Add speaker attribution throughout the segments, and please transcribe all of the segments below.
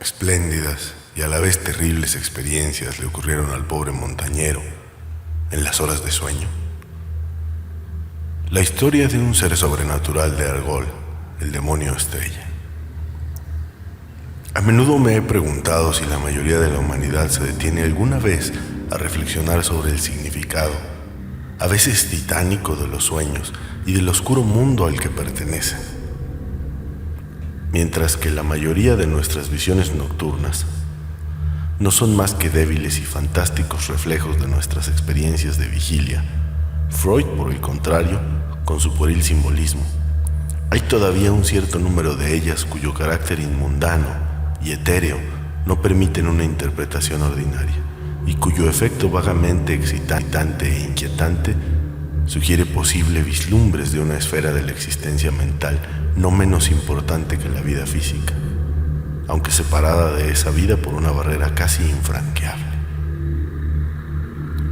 Speaker 1: Espléndidas y a la vez terribles experiencias le ocurrieron al pobre montañero en las horas de sueño. La historia de un ser sobrenatural de Argol, el demonio estrella. A menudo me he preguntado si la mayoría de la humanidad se detiene alguna vez a reflexionar sobre el significado, a veces titánico, de los sueños y del oscuro mundo al que pertenecen. Mientras que la mayoría de nuestras visiones nocturnas no son más que débiles y fantásticos reflejos de nuestras experiencias de vigilia, Freud, por el contrario, con su pueril simbolismo, hay todavía un cierto número de ellas cuyo carácter inmundano y etéreo no permiten una interpretación ordinaria y cuyo efecto vagamente excitante e inquietante sugiere posibles vislumbres de una esfera de la existencia mental no menos importante que la vida física, aunque separada de esa vida por una barrera casi infranqueable.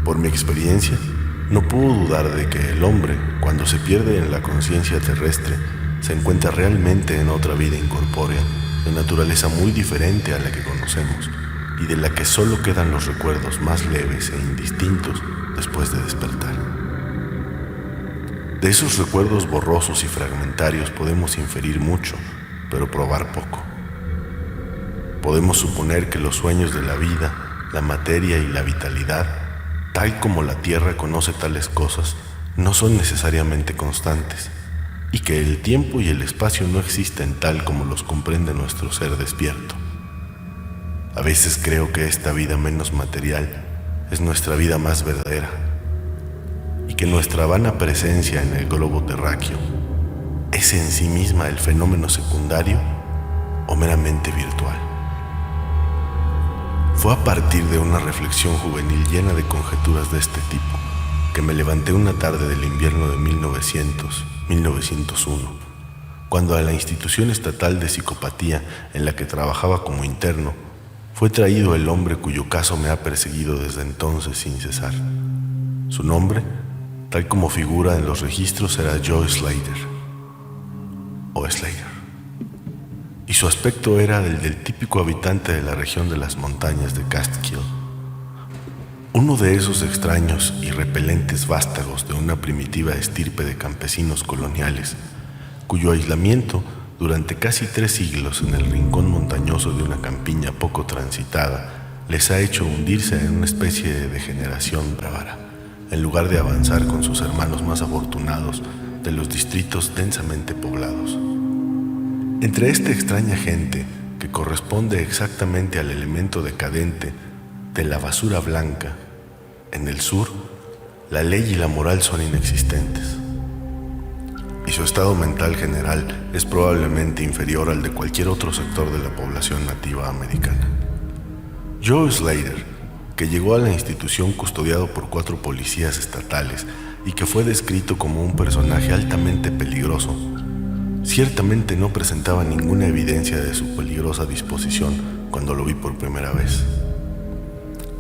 Speaker 1: Por mi experiencia, no puedo dudar de que el hombre, cuando se pierde en la conciencia terrestre, se encuentra realmente en otra vida incorpórea, de naturaleza muy diferente a la que conocemos, y de la que solo quedan los recuerdos más leves e indistintos después de despertar. De esos recuerdos borrosos y fragmentarios podemos inferir mucho, pero probar poco. Podemos suponer que los sueños de la vida, la materia y la vitalidad, tal como la Tierra conoce tales cosas, no son necesariamente constantes, y que el tiempo y el espacio no existen tal como los comprende nuestro ser despierto. A veces creo que esta vida menos material es nuestra vida más verdadera, y que nuestra vana presencia en el globo terráqueo es en sí misma el fenómeno secundario o meramente virtual. Fue a partir de una reflexión juvenil llena de conjeturas de este tipo que me levanté una tarde del invierno de 1901, cuando a la institución estatal de psicopatía en la que trabajaba como interno fue traído el hombre cuyo caso me ha perseguido desde entonces sin cesar. Su nombre, tal como figura en los registros, era Joe Slater, o Slater, y su aspecto era el del típico habitante de la región de las montañas de Catskill, uno de esos extraños y repelentes vástagos de una primitiva estirpe de campesinos coloniales, cuyo aislamiento durante casi 3 siglos en el rincón montañoso de una campiña poco transitada les ha hecho hundirse en una especie de degeneración bárbara, en lugar de avanzar con sus hermanos más afortunados de los distritos densamente poblados. Entre esta extraña gente, que corresponde exactamente al elemento decadente de la basura blanca, en el sur, la ley y la moral son inexistentes, y su estado mental general es probablemente inferior al de cualquier otro sector de la población nativa americana. Joe Slater, que llegó a la institución custodiado por 4 policías estatales y que fue descrito como un personaje altamente peligroso, ciertamente no presentaba ninguna evidencia de su peligrosa disposición cuando lo vi por primera vez.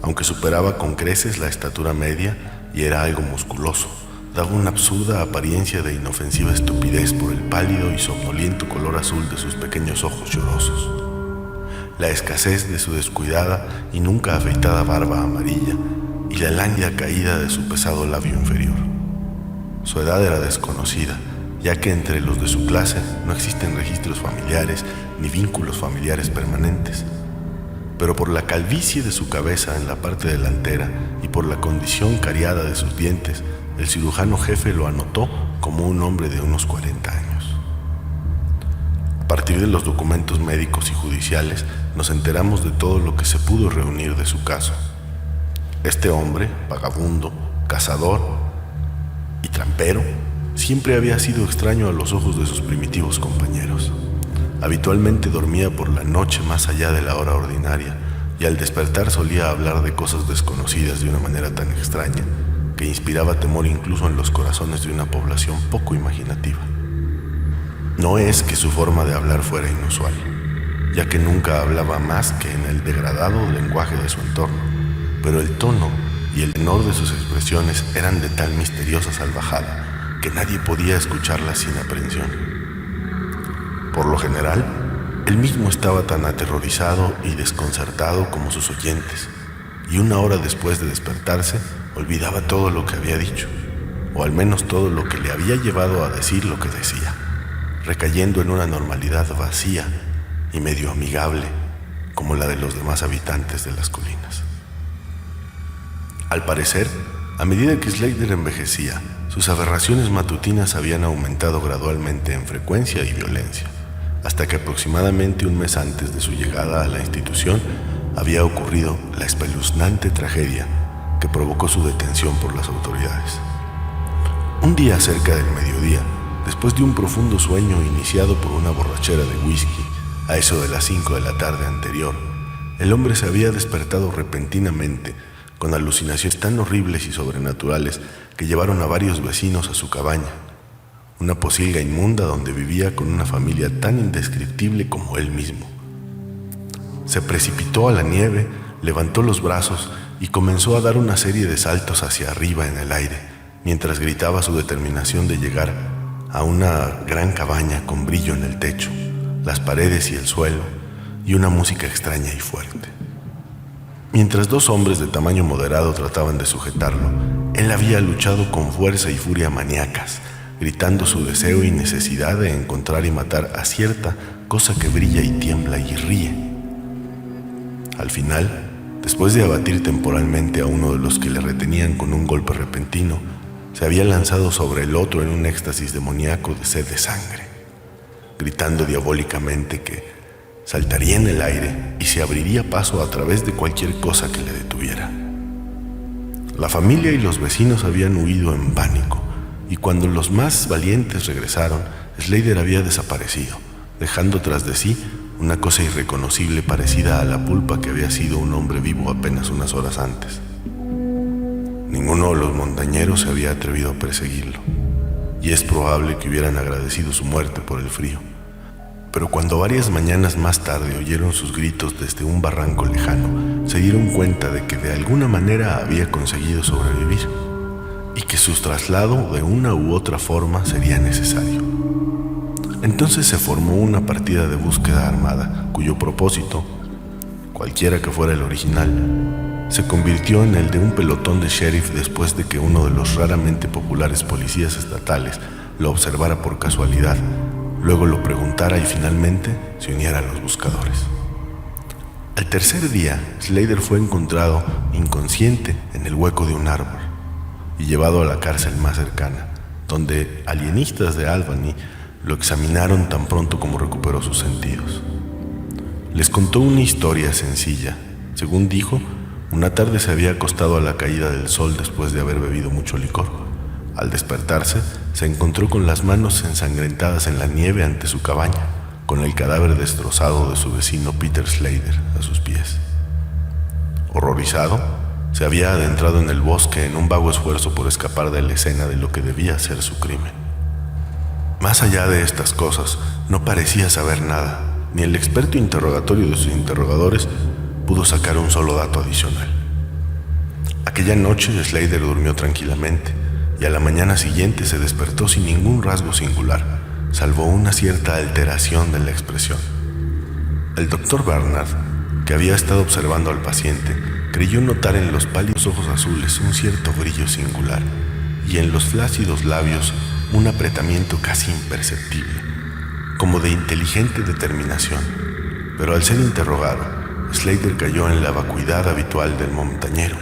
Speaker 1: Aunque superaba con creces la estatura media y era algo musculoso, daba una absurda apariencia de inofensiva estupidez por el pálido y somnoliento color azul de sus pequeños ojos llorosos, la escasez de su descuidada y nunca afeitada barba amarilla y la lánguida caída de su pesado labio inferior. Su edad era desconocida, ya que entre los de su clase no existen registros familiares ni vínculos familiares permanentes, pero por la calvicie de su cabeza en la parte delantera y por la condición cariada de sus dientes, el cirujano jefe lo anotó como un hombre de unos 40 años. A partir de los documentos médicos y judiciales, nos enteramos de todo lo que se pudo reunir de su caso. Este hombre, vagabundo, cazador y trampero, siempre había sido extraño a los ojos de sus primitivos compañeros. Habitualmente dormía por la noche más allá de la hora ordinaria y al despertar solía hablar de cosas desconocidas de una manera tan extraña que inspiraba temor incluso en los corazones de una población poco imaginativa. No es que su forma de hablar fuera inusual, ya que nunca hablaba más que en el degradado lenguaje de su entorno, pero el tono y el tenor de sus expresiones eran de tal misteriosa salvajada que nadie podía escucharlas sin aprensión. Por lo general, Él mismo estaba tan aterrorizado y desconcertado como sus oyentes, y una hora después de despertarse, olvidaba todo lo que había dicho, o al menos todo lo que le había llevado a decir lo que decía, recayendo en una normalidad vacía y medio amigable, como la de los demás habitantes de las colinas. Al parecer, a medida que Slater envejecía, sus aberraciones matutinas habían aumentado gradualmente en frecuencia y violencia, hasta que aproximadamente un mes antes de su llegada a la institución había ocurrido la espeluznante tragedia que provocó su detención por las autoridades. Un día cerca del mediodía, después de un profundo sueño iniciado por una borrachera de whisky, a eso de las 5 de la tarde anterior, el hombre se había despertado repentinamente con alucinaciones tan horribles y sobrenaturales que llevaron a varios vecinos a su cabaña, una pocilga inmunda donde vivía con una familia tan indescriptible como él mismo. Se precipitó a la nieve, levantó los brazos y comenzó a dar una serie de saltos hacia arriba en el aire, mientras gritaba su determinación de llegar a una gran cabaña con brillo en el techo, las paredes y el suelo, y una música extraña y fuerte. Mientras dos hombres de tamaño moderado trataban de sujetarlo, él había luchado con fuerza y furia maníacas, gritando su deseo y necesidad de encontrar y matar a cierta cosa que brilla y tiembla y ríe. Al final, después de abatir temporalmente a uno de los que le retenían con un golpe repentino, se había lanzado sobre el otro en un éxtasis demoníaco de sed de sangre, gritando diabólicamente que saltaría en el aire y se abriría paso a través de cualquier cosa que le detuviera. La familia y los vecinos habían huido en pánico, y cuando los más valientes regresaron, Slater había desaparecido, dejando tras de sí una cosa irreconocible parecida a la pulpa que había sido un hombre vivo apenas unas horas antes. Ninguno de los montañeros se había atrevido a perseguirlo, y es probable que hubieran agradecido su muerte por el frío. Pero cuando varias mañanas más tarde oyeron sus gritos desde un barranco lejano, se dieron cuenta de que de alguna manera había conseguido sobrevivir y que su traslado de una u otra forma sería necesario. Entonces se formó una partida de búsqueda armada, cuyo propósito, cualquiera que fuera el original, se convirtió en el de un pelotón de sheriff después de que uno de los raramente populares policías estatales lo observara por casualidad, luego lo preguntara y finalmente se uniera a los buscadores. Al tercer día, Slater fue encontrado inconsciente en el hueco de un árbol y llevado a la cárcel más cercana, donde alienistas de Albany lo examinaron tan pronto como recuperó sus sentidos. Les contó una historia sencilla. Según dijo, una tarde se había acostado a la caída del sol después de haber bebido mucho licor. Al despertarse, se encontró con las manos ensangrentadas en la nieve ante su cabaña, con el cadáver destrozado de su vecino Peter Slater a sus pies. Horrorizado, se había adentrado en el bosque en un vago esfuerzo por escapar de la escena de lo que debía ser su crimen. Más allá de estas cosas, no parecía saber nada, ni el experto interrogatorio de sus interrogadores pudo sacar un solo dato adicional. Aquella noche Slater durmió tranquilamente, y a la mañana siguiente se despertó sin ningún rasgo singular, salvo una cierta alteración de la expresión. El doctor Barnard, que había estado observando al paciente, creyó notar en los pálidos ojos azules un cierto brillo singular y en los flácidos labios un apretamiento casi imperceptible, como de inteligente determinación. Pero al ser interrogado, Slater cayó en la vacuidad habitual del montañero.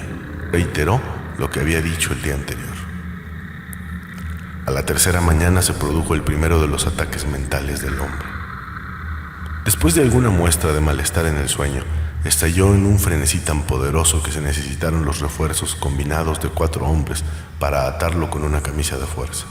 Speaker 1: Reiteró lo que había dicho el día anterior. A la tercera mañana se produjo el primero de los ataques mentales del hombre. Después de alguna muestra de malestar en el sueño, estalló en un frenesí tan poderoso que se necesitaron los refuerzos combinados de 4 hombres para atarlo con una camisa de fuerza.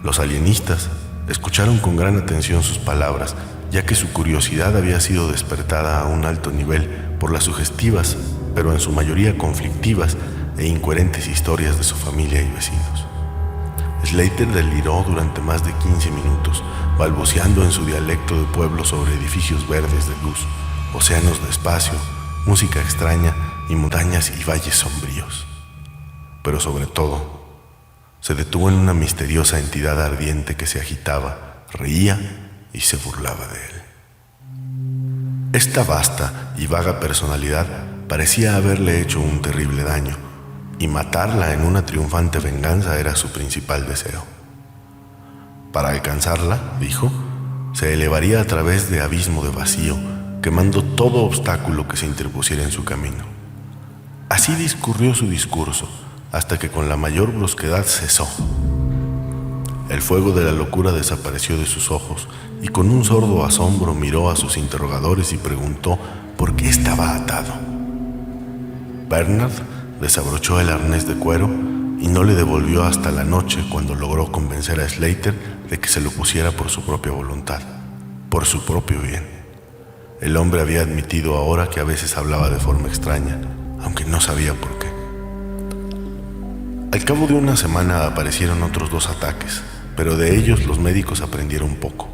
Speaker 1: Los alienistas escucharon con gran atención sus palabras, ya que su curiosidad había sido despertada a un alto nivel por las sugestivas, pero en su mayoría conflictivas e incoherentes historias de su familia y vecinos. Slater deliró durante más de 15 minutos, balbuceando en su dialecto de pueblo sobre edificios verdes de luz, océanos de espacio, música extraña y montañas y valles sombríos. Pero sobre todo, se detuvo en una misteriosa entidad ardiente que se agitaba, reía y se burlaba de él. Esta vasta y vaga personalidad parecía haberle hecho un terrible daño, y matarla en una triunfante venganza era su principal deseo. Para alcanzarla, dijo, se elevaría a través de abismo de vacío, quemando todo obstáculo que se interpusiera en su camino. Así discurrió su discurso, hasta que con la mayor brusquedad cesó. El fuego de la locura desapareció de sus ojos, y con un sordo asombro miró a sus interrogadores y preguntó por qué estaba atado. Bernard desabrochó el arnés de cuero y no le devolvió hasta la noche, cuando logró convencer a Slater de que se lo pusiera por su propia voluntad, por su propio bien. El hombre había admitido ahora que a veces hablaba de forma extraña, aunque no sabía por qué. Al cabo de una semana aparecieron otros 2 ataques, pero de ellos los médicos aprendieron poco.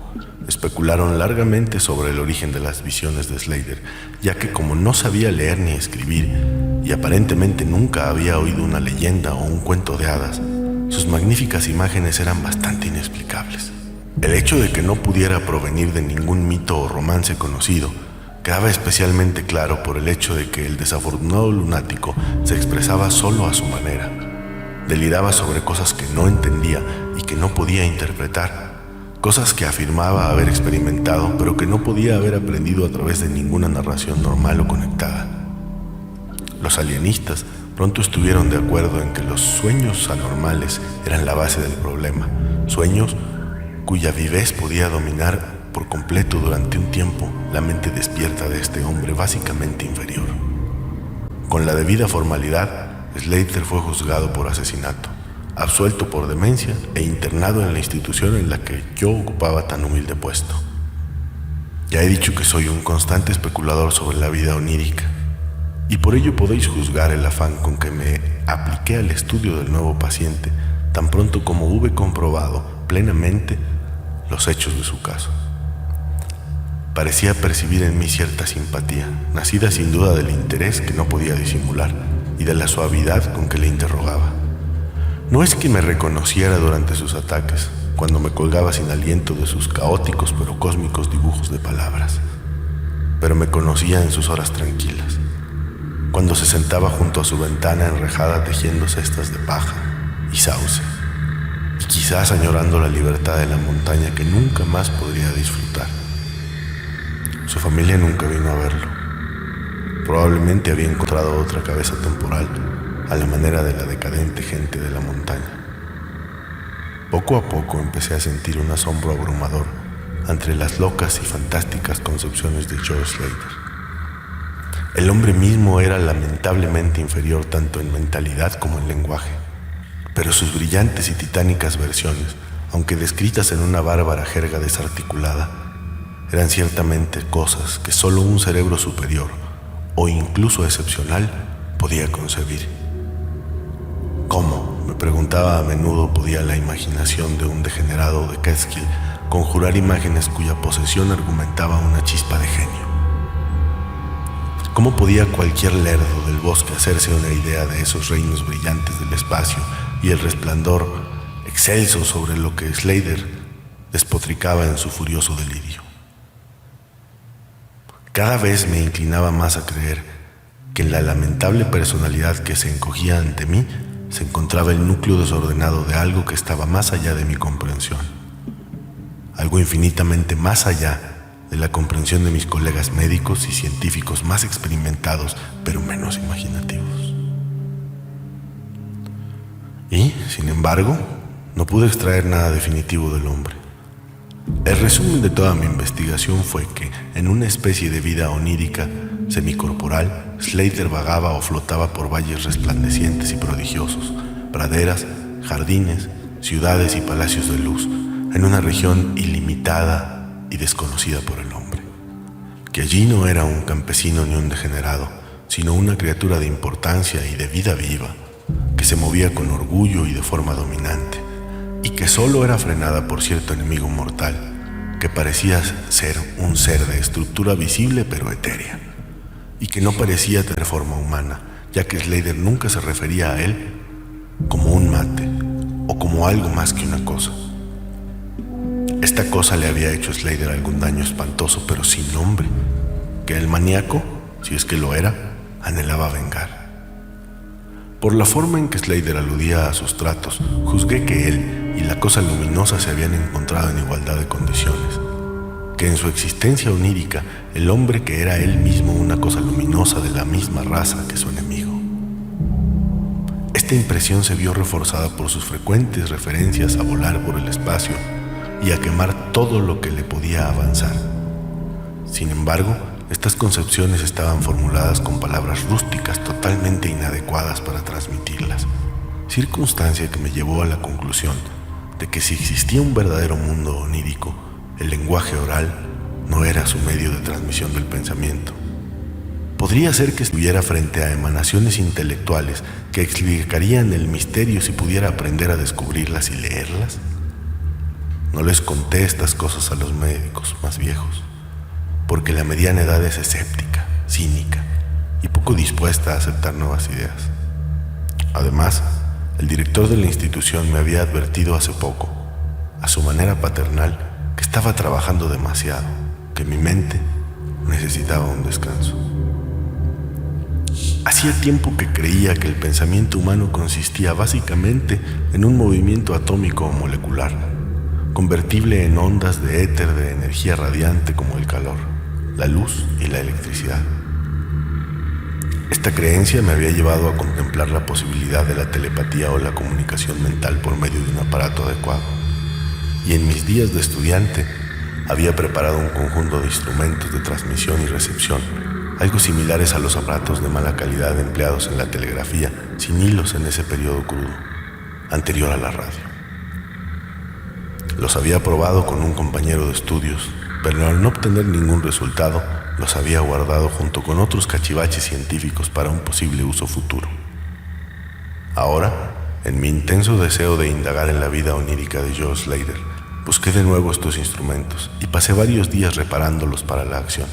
Speaker 1: Especularon largamente sobre el origen de las visiones de Slater, ya que como no sabía leer ni escribir, y aparentemente nunca había oído una leyenda o un cuento de hadas, sus magníficas imágenes eran bastante inexplicables. El hecho de que no pudiera provenir de ningún mito o romance conocido quedaba especialmente claro por el hecho de que el desafortunado lunático se expresaba solo a su manera. Deliraba sobre cosas que no entendía y que no podía interpretar, cosas que afirmaba haber experimentado, pero que no podía haber aprendido a través de ninguna narración normal o conectada. Los alienistas pronto estuvieron de acuerdo en que los sueños anormales eran la base del problema, sueños cuya vivez podía dominar por completo durante un tiempo la mente despierta de este hombre básicamente inferior. Con la debida formalidad, Slater fue juzgado por asesinato, absuelto por demencia e internado en la institución en la que yo ocupaba tan humilde puesto. Ya he dicho que soy un constante especulador sobre la vida onírica, y por ello podéis juzgar el afán con que me apliqué al estudio del nuevo paciente tan pronto como hube comprobado plenamente los hechos de su caso. Parecía percibir en mí cierta simpatía, nacida sin duda del interés que no podía disimular y de la suavidad con que le interrogaba. No es que me reconociera durante sus ataques, cuando me colgaba sin aliento de sus caóticos pero cósmicos dibujos de palabras, pero me conocía en sus horas tranquilas, cuando se sentaba junto a su ventana enrejada tejiendo cestas de paja y sauce, y quizás añorando la libertad de la montaña que nunca más podría disfrutar. Su familia nunca vino a verlo. Probablemente había encontrado otra cabeza temporal, a la manera de la decadente gente de la montaña. Poco a poco empecé a sentir un asombro abrumador ante las locas y fantásticas concepciones de Joe Slater. El hombre mismo era lamentablemente inferior tanto en mentalidad como en lenguaje, pero sus brillantes y titánicas versiones, aunque descritas en una bárbara jerga desarticulada, eran ciertamente cosas que solo un cerebro superior, o incluso excepcional, podía concebir. ¿Cómo? Me preguntaba a menudo, podía la imaginación de un degenerado de Catskill conjurar imágenes cuya posesión argumentaba una chispa de genio. ¿Cómo podía cualquier lerdo del bosque hacerse una idea de esos reinos brillantes del espacio y el resplandor excelso sobre lo que Slater despotricaba en su furioso delirio? Cada vez me inclinaba más a creer que en la lamentable personalidad que se encogía ante mí se encontraba el núcleo desordenado de algo que estaba más allá de mi comprensión, algo infinitamente más allá de la comprensión de mis colegas médicos y científicos más experimentados, pero menos imaginativos. Y, sin embargo, no pude extraer nada definitivo del hombre. El resumen de toda mi investigación fue que, en una especie de vida onírica, semicorporal, Slater vagaba o flotaba por valles resplandecientes y prodigiosos, praderas, jardines, ciudades y palacios de luz, en una región ilimitada y desconocida por el hombre. Que allí no era un campesino ni un degenerado, sino una criatura de importancia y de vida viva, que se movía con orgullo y de forma dominante, y que solo era frenada por cierto enemigo mortal, que parecía ser un ser de estructura visible pero etérea, y que no parecía tener forma humana, ya que Slater nunca se refería a él como un mate o como algo más que una cosa. Esta cosa le había hecho a Slater algún daño espantoso, pero sin nombre, que el maníaco, si es que lo era, anhelaba vengar. Por la forma en que Slater aludía a sus tratos, juzgué que él y la cosa luminosa se habían encontrado en igualdad de condiciones, que en su existencia onírica el hombre que era él mismo una cosa luminosa de la misma raza que su enemigo. Esta impresión se vio reforzada por sus frecuentes referencias a volar por el espacio y a quemar todo lo que le podía avanzar. Sin embargo, estas concepciones estaban formuladas con palabras rústicas totalmente inadecuadas para transmitirlas, circunstancia que me llevó a la conclusión de que si existía un verdadero mundo onírico, el lenguaje oral no era su medio de transmisión del pensamiento. ¿Podría ser que estuviera frente a emanaciones intelectuales que explicarían el misterio si pudiera aprender a descubrirlas y leerlas? No les conté estas cosas a los médicos más viejos, porque la mediana edad es escéptica, cínica y poco dispuesta a aceptar nuevas ideas. Además, el director de la institución me había advertido hace poco, a su manera paternal, que estaba trabajando demasiado, que mi mente necesitaba un descanso. Hacía tiempo que creía que el pensamiento humano consistía básicamente en un movimiento atómico o molecular, convertible en ondas de éter de energía radiante como el calor, la luz y la electricidad. Esta creencia me había llevado a contemplar la posibilidad de la telepatía o la comunicación mental por medio de un aparato adecuado, y en mis días de estudiante había preparado un conjunto de instrumentos de transmisión y recepción, algo similares a los aparatos de mala calidad empleados en la telegrafía sin hilos en ese periodo crudo, anterior a la radio. Los había probado con un compañero de estudios, pero al no obtener ningún resultado, los había guardado junto con otros cachivaches científicos para un posible uso futuro. Ahora, en mi intenso deseo de indagar en la vida onírica de Joe Slater, busqué de nuevo estos instrumentos y pasé varios días reparándolos para la acción.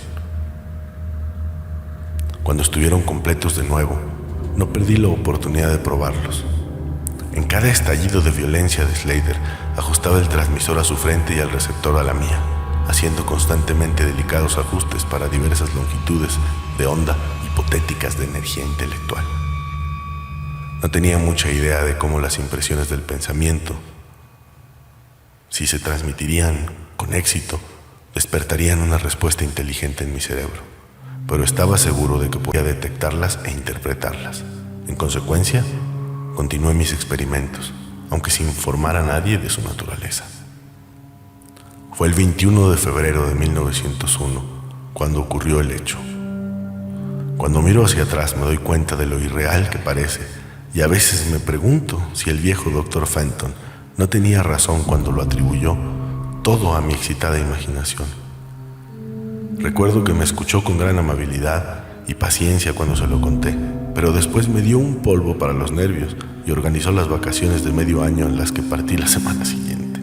Speaker 1: Cuando estuvieron completos de nuevo, no perdí la oportunidad de probarlos. En cada estallido de violencia de Slater, ajustaba el transmisor a su frente y al receptor a la mía, haciendo constantemente delicados ajustes para diversas longitudes de onda hipotéticas de energía intelectual. No tenía mucha idea de cómo las impresiones del pensamiento, si se transmitirían con éxito, despertarían una respuesta inteligente en mi cerebro, pero estaba seguro de que podía detectarlas e interpretarlas. En consecuencia, continué mis experimentos, aunque sin informar a nadie de su naturaleza. Fue el 21 de febrero de 1901 cuando ocurrió el hecho. Cuando miro hacia atrás me doy cuenta de lo irreal que parece, y a veces me pregunto si el viejo Dr. Fenton no tenía razón cuando lo atribuyó todo a mi excitada imaginación. Recuerdo que me escuchó con gran amabilidad y paciencia cuando se lo conté, pero después me dio un polvo para los nervios y organizó las vacaciones de medio año en las que partí la semana siguiente.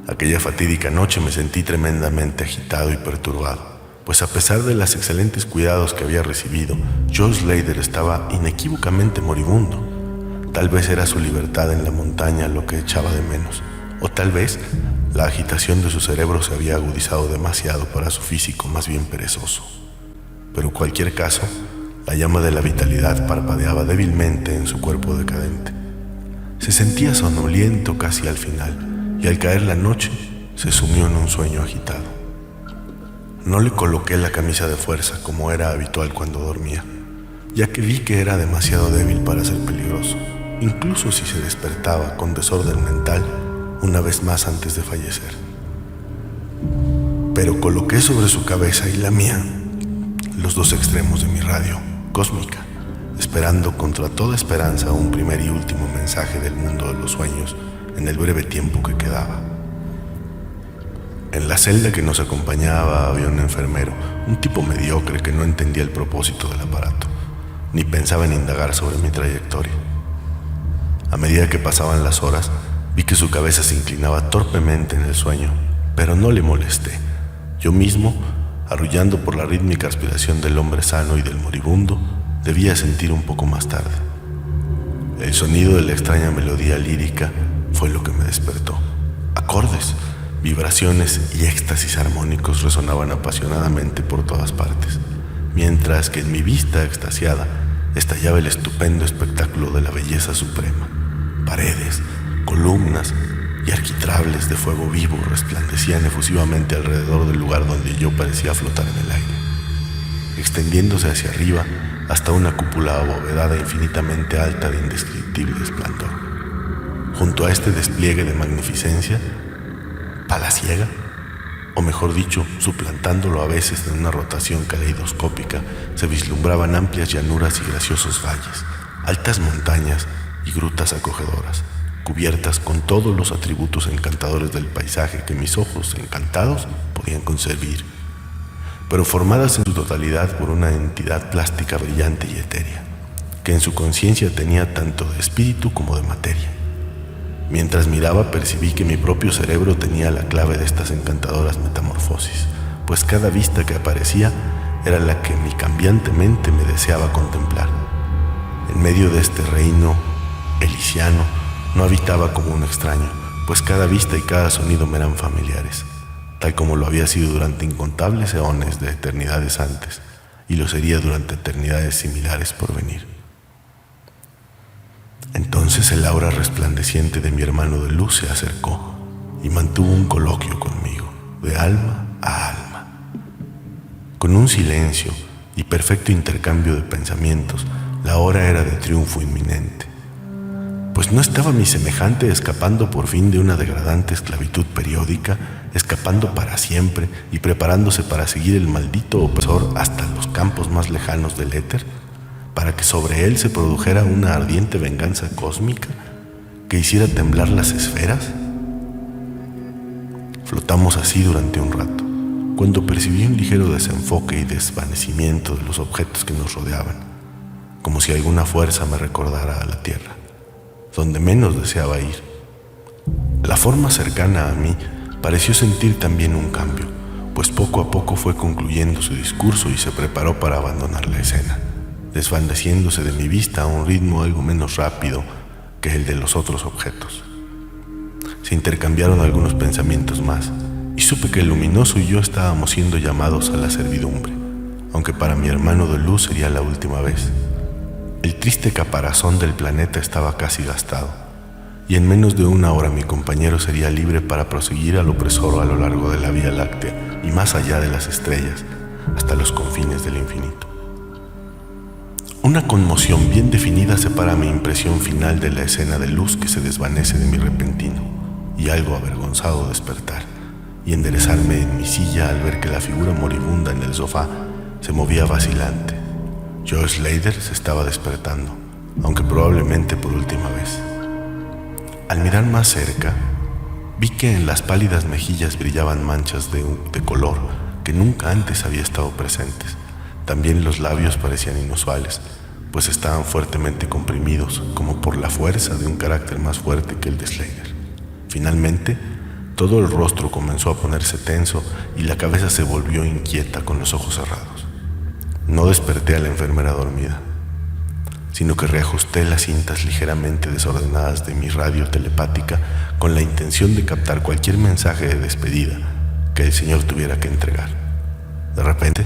Speaker 1: Aquella fatídica noche me sentí tremendamente agitado y perturbado, pues a pesar de los excelentes cuidados que había recibido, Joe Slater estaba inequívocamente moribundo. Tal vez era su libertad en la montaña lo que echaba de menos, o tal vez la agitación de su cerebro se había agudizado demasiado para su físico más bien perezoso. Pero en cualquier caso, la llama de la vitalidad parpadeaba débilmente en su cuerpo decadente. Se sentía somnoliento casi al final, y al caer la noche se sumió en un sueño agitado. No le coloqué la camisa de fuerza como era habitual cuando dormía, ya que vi que era demasiado débil para ser peligroso, incluso si se despertaba con desorden mental una vez más antes de fallecer. Pero coloqué sobre su cabeza y la mía los dos extremos de mi radio cósmica, esperando contra toda esperanza un primer y último mensaje del mundo de los sueños en el breve tiempo que quedaba. En la celda que nos acompañaba había un enfermero, un tipo mediocre que no entendía el propósito del aparato, ni pensaba en indagar sobre mi trayectoria. A medida que pasaban las horas, vi que su cabeza se inclinaba torpemente en el sueño, pero no le molesté. Yo mismo, arrullando por la rítmica aspiración del hombre sano y del moribundo, debía sentir un poco más tarde. El sonido de la extraña melodía lírica fue lo que me despertó, Acordes, vibraciones y éxtasis armónicos resonaban apasionadamente por todas partes, mientras que en mi vista extasiada estallaba el estupendo espectáculo de la belleza suprema. Paredes, columnas y arquitrables de fuego vivo resplandecían efusivamente alrededor del lugar donde yo parecía flotar en el aire, extendiéndose hacia arriba hasta una cúpula abovedada infinitamente alta de indescriptible esplendor. Junto a este despliegue de magnificencia palaciega, o mejor dicho, suplantándolo a veces en una rotación caleidoscópica, se vislumbraban amplias llanuras y graciosos valles, altas montañas y grutas acogedoras, cubiertas con todos los atributos encantadores del paisaje que mis ojos encantados podían concebir, pero formadas en su totalidad por una entidad plástica brillante y etérea, que en su conciencia tenía tanto de espíritu como de materia. Mientras miraba, percibí que mi propio cerebro tenía la clave de estas encantadoras metamorfosis, pues cada vista que aparecía era la que mi cambiante mente me deseaba contemplar. En medio de este reino elisiano no habitaba como un extraño, pues cada vista y cada sonido me eran familiares, tal como lo había sido durante incontables eones de eternidades antes, y lo sería durante eternidades similares por venir. Entonces el aura resplandeciente de mi hermano de luz se acercó y mantuvo un coloquio conmigo, de alma a alma. Con un silencio y perfecto intercambio de pensamientos, la hora era de triunfo inminente, pues no estaba mi semejante escapando por fin de una degradante esclavitud periódica, escapando para siempre y preparándose para seguir el maldito opresor hasta los campos más lejanos del éter, para que sobre él se produjera una ardiente venganza cósmica que hiciera temblar las esferas. Flotamos así durante un rato, cuando percibí un ligero desenfoque y desvanecimiento de los objetos que nos rodeaban, como si alguna fuerza me recordara a la tierra, donde menos deseaba ir. La forma cercana a mí pareció sentir también un cambio, pues poco a poco fue concluyendo su discurso y se preparó para abandonar la escena, desvaneciéndose de mi vista a un ritmo algo menos rápido que el de los otros objetos. Se intercambiaron algunos pensamientos más, y supe que el luminoso y yo estábamos siendo llamados a la servidumbre, aunque para mi hermano de luz sería la última vez. El triste caparazón del planeta estaba casi gastado, y en menos de una hora mi compañero sería libre para proseguir al opresor a lo largo de la Vía Láctea y más allá de las estrellas, hasta los confines del infinito. Una conmoción bien definida separa mi impresión final de la escena de luz que se desvanece de mi repentino y algo avergonzado despertar y enderezarme en mi silla al ver que la figura moribunda en el sofá se movía vacilante. Joe Slater se estaba despertando, aunque probablemente por última vez. Al mirar más cerca, vi que en las pálidas mejillas brillaban manchas de color que nunca antes había estado presentes. También los labios parecían inusuales, pues estaban fuertemente comprimidos, como por la fuerza de un carácter más fuerte que el de Slater. Finalmente, todo el rostro comenzó a ponerse tenso y la cabeza se volvió inquieta con los ojos cerrados. No desperté a la enfermera dormida, sino que reajusté las cintas ligeramente desordenadas de mi radio telepática con la intención de captar cualquier mensaje de despedida que el señor tuviera que entregar. De repente,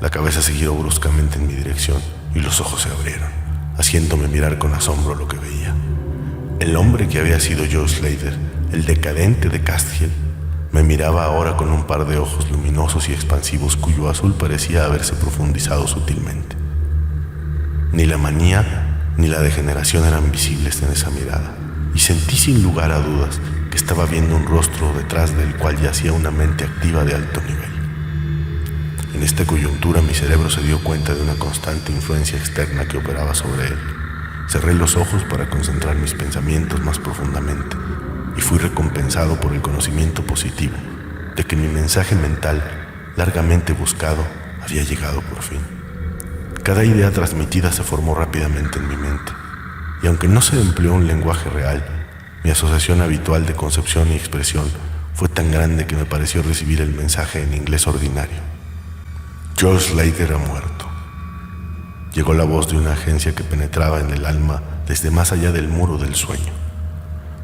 Speaker 1: la cabeza se giró bruscamente en mi dirección y los ojos se abrieron, haciéndome mirar con asombro lo que veía. El hombre que había sido Joe Slater, el decadente de Castiel, me miraba ahora con un par de ojos luminosos y expansivos cuyo azul parecía haberse profundizado sutilmente. Ni la manía ni la degeneración eran visibles en esa mirada, y sentí sin lugar a dudas que estaba viendo un rostro detrás del cual yacía una mente activa de alto nivel. En esta coyuntura mi cerebro se dio cuenta de una constante influencia externa que operaba sobre él. Cerré los ojos para concentrar mis pensamientos más profundamente y fui recompensado por el conocimiento positivo de que mi mensaje mental, largamente buscado, había llegado por fin. Cada idea transmitida se formó rápidamente en mi mente, y aunque no se empleó un lenguaje real, mi asociación habitual de concepción y expresión fue tan grande que me pareció recibir el mensaje en inglés ordinario. Joe Slater ha muerto. Llegó la voz de una agencia que penetraba en el alma desde más allá del muro del sueño.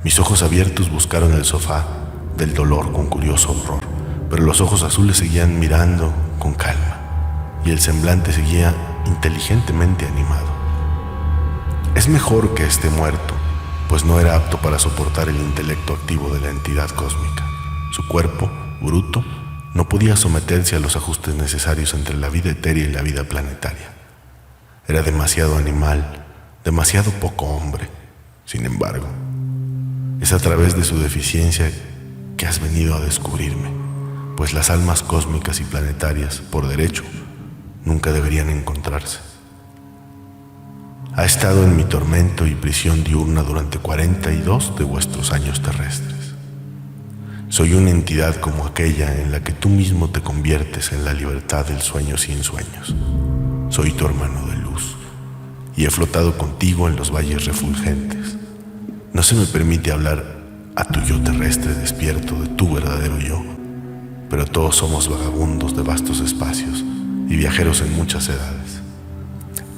Speaker 1: Mis ojos abiertos buscaron el sofá, del dolor con curioso horror, pero los ojos azules seguían mirando con calma y el semblante seguía inteligentemente animado. Es mejor que esté muerto, pues no era apto para soportar el intelecto activo de la entidad cósmica. Su cuerpo, bruto, no podía someterse a los ajustes necesarios entre la vida etérea y la vida planetaria. Era demasiado animal, demasiado poco hombre. Sin embargo, es a través de su deficiencia que has venido a descubrirme, pues las almas cósmicas y planetarias, por derecho, nunca deberían encontrarse. Ha estado en mi tormento y prisión diurna durante 42 de vuestros años terrestres. Soy una entidad como aquella en la que tú mismo te conviertes en la libertad del sueño sin sueños. Soy tu hermano de luz y he flotado contigo en los valles refulgentes. No se me permite hablar a tu yo terrestre despierto de tu verdadero yo, pero todos somos vagabundos de vastos espacios y viajeros en muchas edades.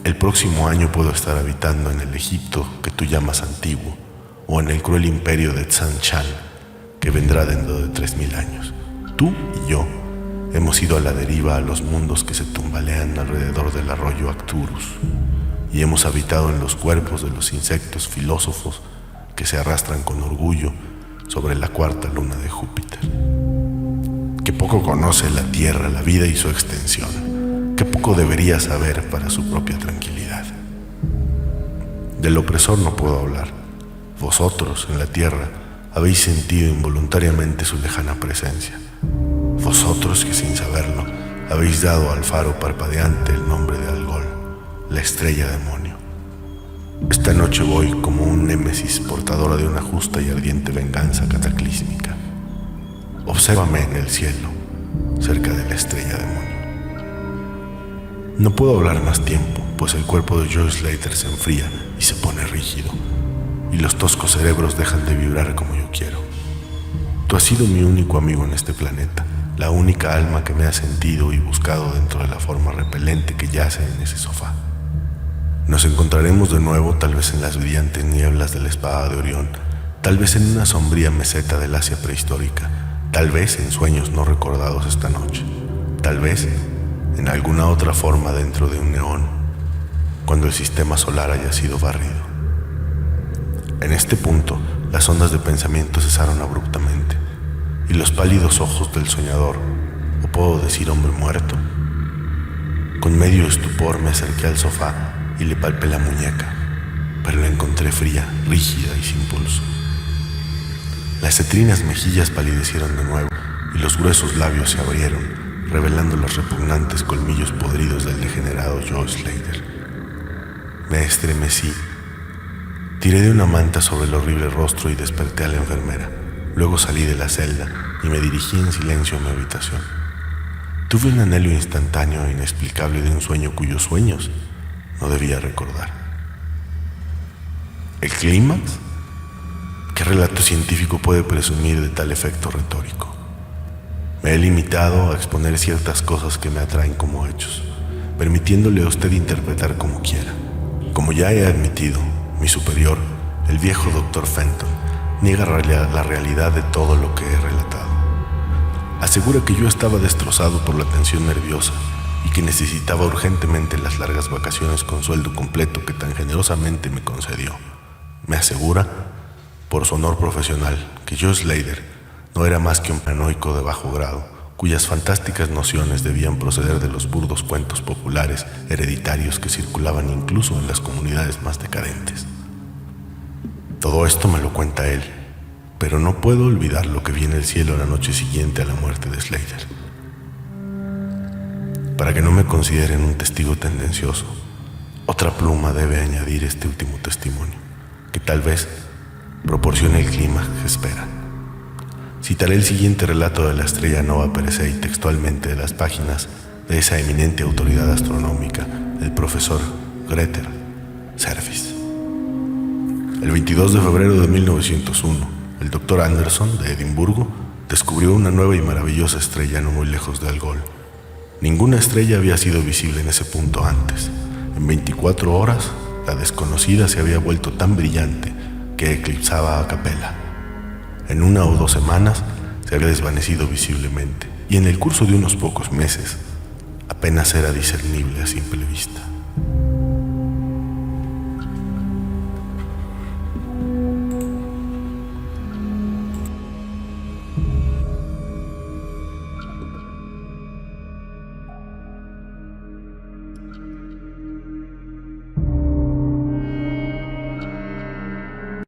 Speaker 1: El próximo año puedo estar habitando en el Egipto que tú llamas antiguo, o en el cruel imperio de Tsan-Chan, que vendrá dentro de 3000 años. Tú y yo hemos ido a la deriva a los mundos que se tumbalean alrededor del arroyo Arcturus, y hemos habitado en los cuerpos de los insectos filósofos que se arrastran con orgullo sobre la cuarta luna de Júpiter. Qué poco conoce la Tierra, la vida y su extensión. Qué poco debería saber para su propia tranquilidad. Del opresor no puedo hablar. Vosotros, en la Tierra, habéis sentido involuntariamente su lejana presencia. Vosotros que sin saberlo habéis dado al faro parpadeante el nombre de Algol, la estrella demonio. Esta noche voy como un némesis portadora de una justa y ardiente venganza cataclísmica. Obsérvame en el cielo, cerca de la estrella demonio. No puedo hablar más tiempo, pues el cuerpo de Joe Slater se enfría y se pone rígido, y los toscos cerebros dejan de vibrar como yo quiero. Tú has sido mi único amigo en este planeta, la única alma que me ha sentido y buscado dentro de la forma repelente que yace en ese sofá. Nos encontraremos de nuevo, tal vez en las brillantes nieblas de la espada de Orión, tal vez en una sombría meseta del Asia prehistórica, tal vez en sueños no recordados esta noche, tal vez en alguna otra forma dentro de un neón, cuando el sistema solar haya sido barrido. En este punto, las ondas de pensamiento cesaron abruptamente, y los pálidos ojos del soñador, o puedo decir hombre muerto, con medio estupor me acerqué al sofá y le palpé la muñeca, pero la encontré fría, rígida y sin pulso. Las cetrinas mejillas palidecieron de nuevo y los gruesos labios se abrieron, revelando los repugnantes colmillos podridos del degenerado Joe Slater. Me estremecí, tiré de una manta sobre el horrible rostro y desperté a la enfermera. Luego salí de la celda y me dirigí en silencio a mi habitación. Tuve un anhelo instantáneo e inexplicable de un sueño cuyos sueños no debía recordar. ¿El clímax? ¿Qué relato científico puede presumir de tal efecto retórico? Me he limitado a exponer ciertas cosas que me atraen como hechos, permitiéndole a usted interpretar como quiera. Como ya he admitido, mi superior, el viejo Dr. Fenton, niega la realidad de todo lo que he relatado. Asegura que yo estaba destrozado por la tensión nerviosa y que necesitaba urgentemente las largas vacaciones con sueldo completo que tan generosamente me concedió. Me asegura, por su honor profesional, que Joe Slater no era más que un paranoico de bajo grado, cuyas fantásticas nociones debían proceder de los burdos cuentos populares hereditarios que circulaban incluso en las comunidades más decadentes. Todo esto me lo cuenta él, pero no puedo olvidar lo que vi en el cielo la noche siguiente a la muerte de Slater. Para que no me consideren un testigo tendencioso, otra pluma debe añadir este último testimonio, que tal vez proporcione el clímax que espera. Citaré el siguiente relato de la estrella Nova Persei textualmente de las páginas de esa eminente autoridad astronómica, el profesor Greta Service. El 22 de febrero de 1901, el Dr. Anderson, de Edimburgo, descubrió una nueva y maravillosa estrella no muy lejos de Algol. Ninguna estrella había sido visible en ese punto antes. En 24 horas, la desconocida se había vuelto tan brillante que eclipsaba a Capella. En 1 o 2 semanas, se había desvanecido visiblemente y en el curso de unos pocos meses apenas era discernible a simple vista.